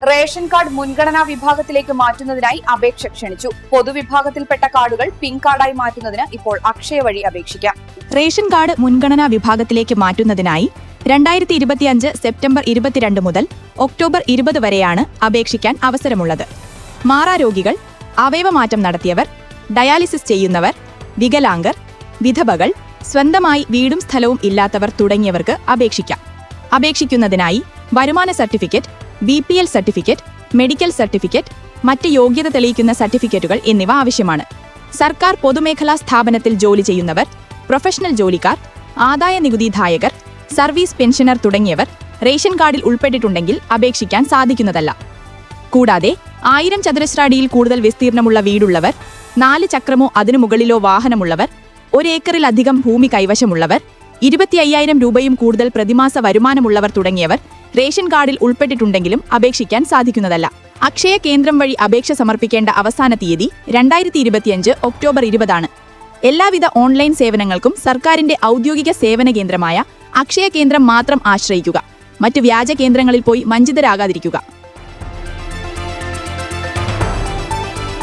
Ration card മുൻഗണനാ വിഭാഗത്തിലേക്ക് മാറ്റുന്നതിനായി അപേക്ഷ ക്ഷണിച്ചു. പൊതുവിഭാഗത്തിൽപ്പെട്ട കാർഡുകൾ പിങ്ക് കാർഡായി മാറ്റുന്നതിന് ഇപ്പോൾ അക്ഷയ വഴി അപേക്ഷിക്കാം. റേഷൻ കാർഡ് മുൻഗണനാ വിഭാഗത്തിലേക്ക് മാറ്റുന്നതിനായി 2025 സെപ്റ്റംബർ 22 മുതൽ ഒക്ടോബർ 20 വരെയാണ് അപേക്ഷിക്കാൻ അവസരമുള്ളത്. മാറാരോഗികൾ, അവയവമാറ്റം നടത്തിയവർ, ഡയാലിസിസ് ചെയ്യുന്നവർ, വികലാംഗർ, വിധവകൾ, സ്വന്തമായി വീടും സ്ഥലവും ഇല്ലാത്തവർ തുടങ്ങിയവർക്ക് അപേക്ഷിക്കാം. അപേക്ഷിക്കുന്നതിനായി വരുമാന certificate, BPL certificate, medical certificate, മറ്റ് യോഗ്യത തെളിയിക്കുന്ന സർട്ടിഫിക്കറ്റുകൾ എന്നിവ ആവശ്യമാണ്. സർക്കാർ പൊതുമേഖലാ സ്ഥാപനത്തിൽ ജോലി ചെയ്യുന്നവർ, പ്രൊഫഷണൽ ജോലിക്കാർ, ആദായ നികുതിദായകർ, സർവീസ് പെൻഷനർ തുടങ്ങിയവർ റേഷൻ കാർഡിൽ ഉൾപ്പെട്ടിട്ടുണ്ടെങ്കിൽ അപേക്ഷിക്കാൻ സാധിക്കുന്നതല്ല. കൂടാതെ 1000 ചതുരശ്ര അടിയിൽ കൂടുതൽ വിസ്തീർണമുള്ള വീടുള്ളവർ, 4 ചക്രമോ അതിനു മുകളിലോ വാഹനമുള്ളവർ, 1 ഏക്കറിലധികം ഭൂമി കൈവശമുള്ളവർ, 25,000 രൂപയും കൂടുതൽ പ്രതിമാസ വരുമാനമുള്ളവർ തുടങ്ങിയവർ റേഷൻ കാർഡിൽ ഉൾപ്പെട്ടിട്ടുണ്ടെങ്കിലും അപേക്ഷിക്കാൻ സാധിക്കുന്നതല്ല. അക്ഷയ കേന്ദ്രം വഴി അപേക്ഷ സമർപ്പിക്കേണ്ട അവസാന തീയതി 2025 ഒക്ടോബർ 20 ആണ്. എല്ലാവിധ ഓൺലൈൻ സേവനങ്ങൾക്കും സർക്കാരിന്റെ ഔദ്യോഗിക സേവന കേന്ദ്രമായ അക്ഷയ കേന്ദ്രം മാത്രം ആശ്രയിക്കുക. മറ്റ് വ്യാജ കേന്ദ്രങ്ങളിൽ പോയി വഞ്ചിതരാകാതിരിക്കുക.